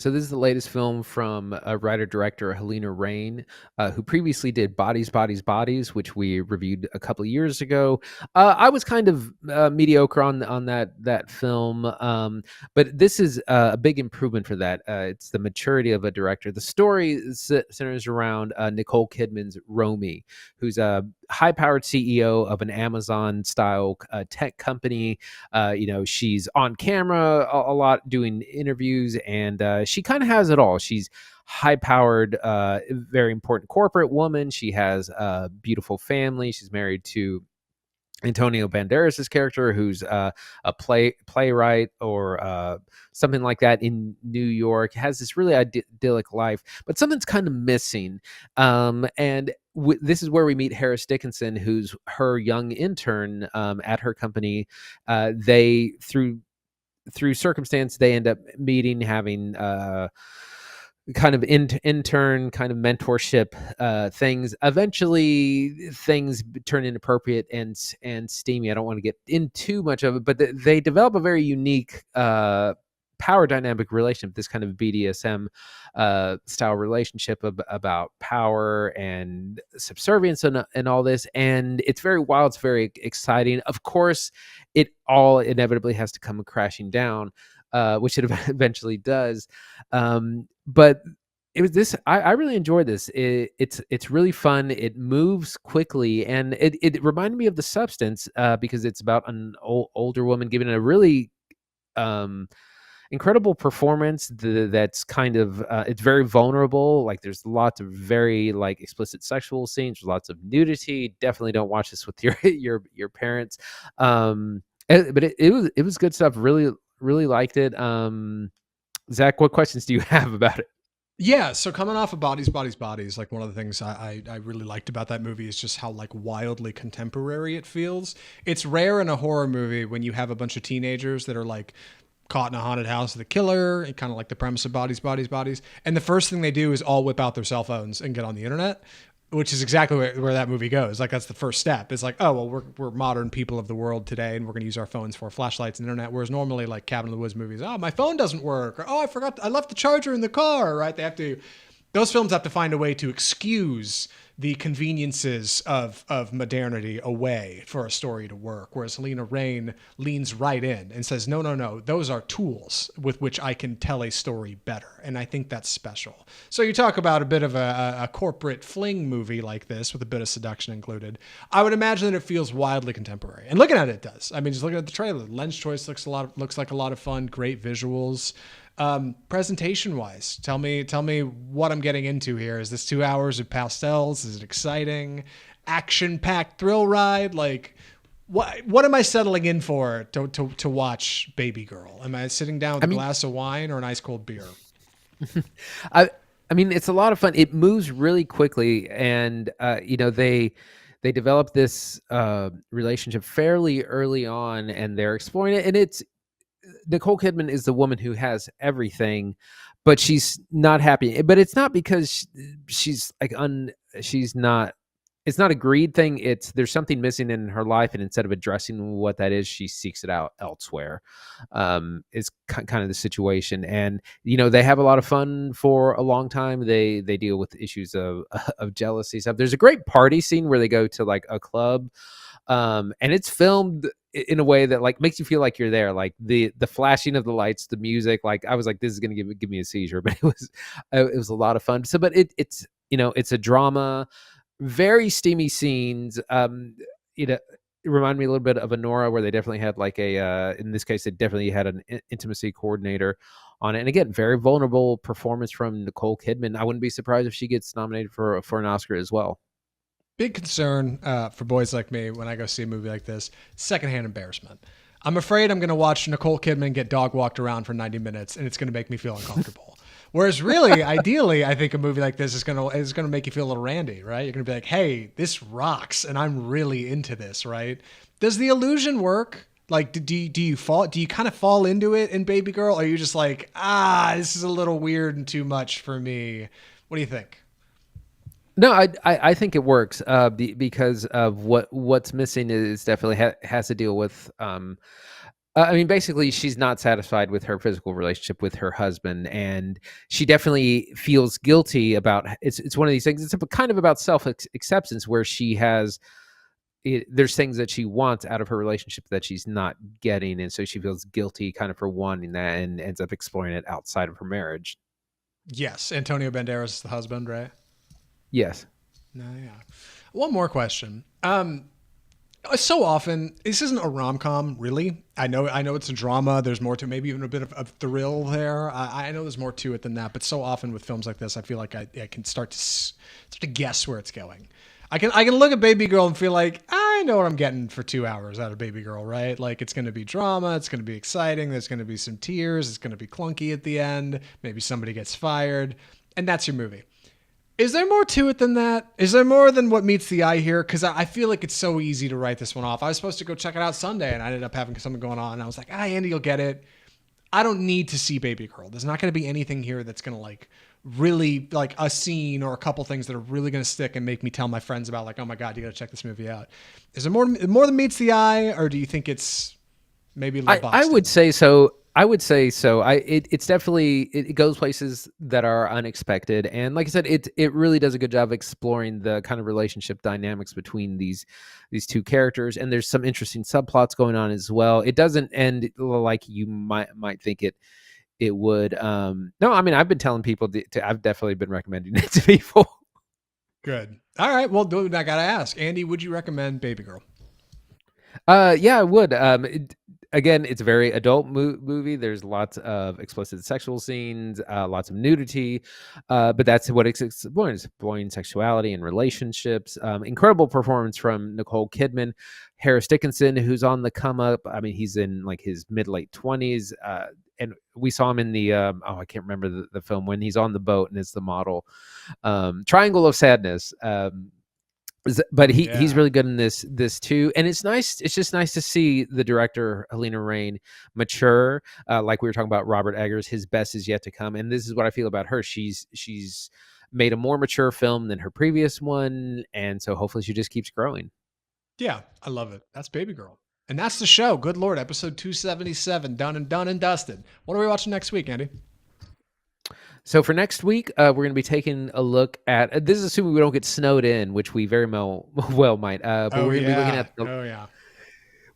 So this is the latest film from writer-director Halina Reijn, who previously did Bodies, Bodies, Bodies, which we reviewed a couple of years ago. I was kind of mediocre on that film, but this is a big improvement for that. It's the maturity of a director. The story centers around Nicole Kidman's Romy, who's a high-powered CEO of an Amazon-style tech company. She's on camera a lot doing interviews, and she kind of has it all. She's high powered, very important corporate woman. She has a beautiful family. She's married to Antonio Banderas' character, who's a playwright or something like that in New York, has this really idyllic life, but something's kind of missing. And this is where we meet Harris Dickinson, who's her young intern at her company. They through circumstance, they end up meeting, having kind of intern kind of mentorship things. Eventually things turn inappropriate and steamy. I don't want to get in too much of it, but they develop a very unique power dynamic relationship, this kind of BDSM style relationship about power and subservience and all this. And it's very wild. It's very exciting. Of course, it all inevitably has to come crashing down, which it eventually does. But it was this. I really enjoyed this. It's really fun. It moves quickly, and it reminded me of The Substance because it's about an older woman giving a really incredible performance that's kind of it's very vulnerable. Like there's lots of very like explicit sexual scenes, there's lots of nudity. Definitely don't watch this with your parents. But it was good stuff. Really liked it. Zach, what questions do you have about it? Yeah, so coming off of Bodies, Bodies, Bodies, like one of the things I really liked about that movie is just how like wildly contemporary it feels. It's rare in a horror movie when you have a bunch of teenagers that are like caught in a haunted house with a killer, and kind of like the premise of Bodies, Bodies, Bodies. And the first thing they do is all whip out their cell phones and get on the internet, which is exactly where that movie goes. Like that's the first step. It's like, oh well, we're modern people of the world today, and we're going to use our phones for flashlights and internet. Whereas normally, like Cabin in the Woods movies, oh my phone doesn't work, or oh I left the charger in the car. Right? Those films have to find a way to excuse the conveniences of modernity away for a story to work. Whereas Halina Reijn leans right in and says, no, those are tools with which I can tell a story better. And I think that's special. So you talk about a bit of a corporate fling movie like this with a bit of seduction included. I would imagine that it feels wildly contemporary. And looking at it does. I mean, just looking at the trailer, lens choice looks like a lot of fun, great visuals. Presentation wise, tell me what I'm getting into here. Is this 2 hours of pastels? Is it exciting, action packed thrill ride? Like what am I settling in for to watch Babygirl? Am I sitting down with I a mean, glass of wine or an ice cold beer? I I mean, it's a lot of fun. It moves really quickly, and they develop this relationship fairly early on, and they're exploring it. And it's Nicole Kidman is the woman who has everything, but she's not happy. But it's not because she's like she's not. It's not a greed thing. It's there's something missing in her life, and instead of addressing what that is, she seeks it out elsewhere. Is kind of the situation, and they have a lot of fun for a long time. They deal with issues of of jealousy stuff. There's a great party scene where they go to like a club, and it's filmed in a way that like makes you feel like you're there, like the flashing of the lights, the music. Like I was like, this is gonna give me a seizure, but it was a lot of fun. So but it's it's a drama, very steamy scenes. It reminded me a little bit of Anora, where they definitely had like a in this case they definitely had an intimacy coordinator on it. And again, very vulnerable performance from Nicole Kidman. I wouldn't be surprised if she gets nominated for an Oscar as well. Big concern for boys like me when I go see a movie like this: secondhand embarrassment. I'm afraid I'm going to watch Nicole Kidman get dog walked around for 90 minutes, and it's going to make me feel uncomfortable. Whereas, really, ideally, I think a movie like this is gonna make you feel a little randy, right? You're gonna be like, "Hey, this rocks," and I'm really into this, right? Does the illusion work? Like, do you fall? Do you kind of fall into it in Babygirl? Or are you just like, this is a little weird and too much for me? What do you think? No, I think it works because of what's missing is definitely has to deal with I mean, basically, she's not satisfied with her physical relationship with her husband, and she definitely feels guilty about it's one of these things. It's kind of about self acceptance, where she has there's things that she wants out of her relationship that she's not getting, and so she feels guilty kind of for wanting that, and ends up exploring it outside of her marriage. Yes, Antonio Banderas is the husband, right? Yes. No, yeah. One more question. So often this isn't a rom-com, really. I know it's a drama. There's more to it, maybe even a bit of thrill there. I know there's more to it than that, but so often with films like this, I feel like I can start to guess where it's going. I can look at Babygirl and feel like I know what I'm getting for 2 hours out of Babygirl, right? Like it's going to be drama, it's going to be exciting, there's going to be some tears, it's going to be clunky at the end, maybe somebody gets fired, and that's your movie. Is there more to it than that? Is there more than what meets the eye here? Because I feel like it's so easy to write this one off. I was supposed to go check it out Sunday, and I ended up having something going on. And I was like, Andy, you'll get it. I don't need to see Babygirl. There's not going to be anything here that's going to like really like a scene or a couple things that are really going to stick and make me tell my friends about like, oh my God, you got to check this movie out. Is there more than meets the eye, or do you think it's maybe a little I boxed would in? say so. I would say so. It's definitely it goes places that are unexpected, and like I said, it really does a good job of exploring the kind of relationship dynamics between these two characters, and there's some interesting subplots going on as well. It doesn't end like you might think it would. No, I mean I've been telling people I've definitely been recommending it to people. Good. All right. Well, dude, I got to ask, Andy, would you recommend Babygirl? Yeah, I would. Again, it's a very adult movie. There's lots of explicit sexual scenes, lots of nudity, but that's what it's exploring. It's exploring sexuality and relationships. Incredible performance from Nicole Kidman, Harris Dickinson, who's on the come up. I mean, he's in like his mid late 20s, and we saw him in the I can't remember the film when he's on the boat and it's the model, Triangle of Sadness. But Oh he's yeah. really good in this too, and it's nice. It's just nice to see the director Halina Reijn mature. Like we were talking about Robert Eggers, his best is yet to come, and this is what I feel about her. She's made a more mature film than her previous one, and so hopefully she just keeps growing. Yeah, I love it. That's Babygirl. And that's the show. Good Lord, episode 277, done and dusted. What are we watching next week, Andy? So for next week, we're going to be taking a look at this is assuming we don't get snowed in, which we very well might. But Oh we're going to be looking yeah. at the Oh yeah.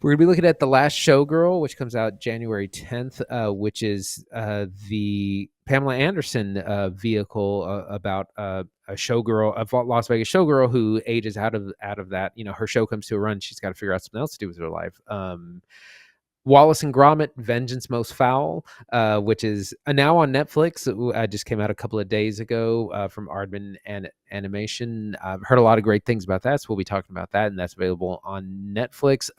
We're gonna be looking at The Last Showgirl, which comes out January 10th, which is the Pamela Anderson vehicle about a showgirl, a Las Vegas showgirl who ages out of that. You know, her show comes to a run. She's got to figure out something else to do with her life. Wallace and Gromit: Vengeance Most Foul, which is now on Netflix. It just came out a couple of days ago from Aardman and Animation. I've heard a lot of great things about that, so we'll be talking about that, and that's available on Netflix.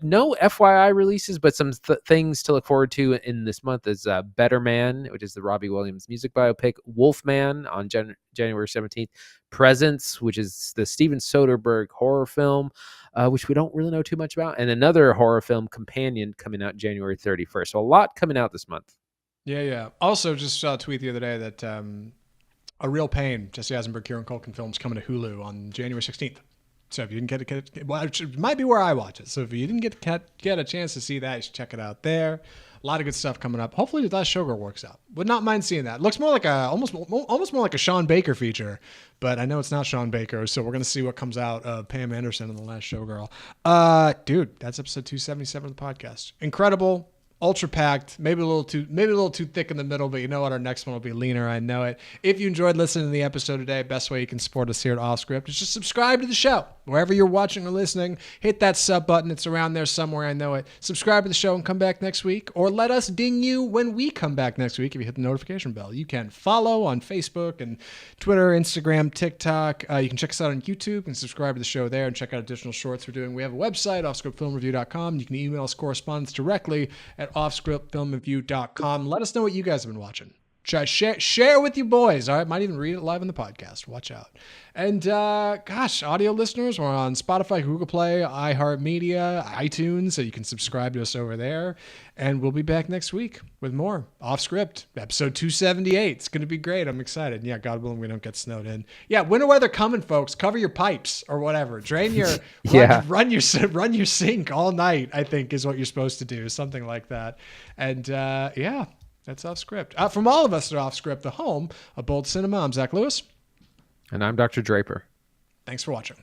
No FYI releases, but some things to look forward to in this month is Better Man, which is the Robbie Williams music biopic, Wolfman on January 17th, Presence, which is the Steven Soderbergh horror film, which we don't really know too much about, and another horror film, Companion, coming out January 31st. So a lot coming out this month. Yeah, yeah. Also, just saw a tweet the other day that A Real Pain, Jesse Eisenberg, Kieran Culkin film's coming to Hulu on January 16th. So if you didn't get it, well, it might be where I watch it. So if you didn't get a chance to see that, you should check it out there. A lot of good stuff coming up. Hopefully, The Last Showgirl works out. Would not mind seeing that. Looks more like almost more like a Sean Baker feature, but I know it's not Sean Baker. So we're gonna see what comes out of Pam Anderson in The Last Showgirl. Dude, that's episode 277 of the podcast. Incredible. Ultra packed, maybe a little too thick in the middle, but you know what? Our next one will be leaner. I know it. If you enjoyed listening to the episode today, best way you can support us here at Offscript is just subscribe to the show wherever you're watching or listening. Hit that sub button; it's around there somewhere. I know it. Subscribe to the show and come back next week, or let us ding you when we come back next week. If you hit the notification bell, you can follow on Facebook and Twitter, Instagram, TikTok. You can check us out on YouTube and subscribe to the show there, and check out additional shorts we're doing. We have a website, offscriptfilmreview.com. You can email us correspondence directly at offscriptfilmreview.com. Let us know what you guys have been watching. Share with your boys. All right. Might even read it live on the podcast. Watch out. And gosh, audio listeners, we're on Spotify, Google Play, iHeartMedia, iTunes, so you can subscribe to us over there. And we'll be back next week with more Off Script, episode 278. It's going to be great. I'm excited. Yeah, God willing, we don't get snowed in. Yeah, winter weather coming, folks. Cover your pipes or whatever. Drain your run your sink all night, I think is what you're supposed to do. Something like that. And yeah. That's Off Script. From all of us at Off Script, the home of Bold Cinema, I'm Zach Lewis. And I'm Dr. Draper. Thanks for watching.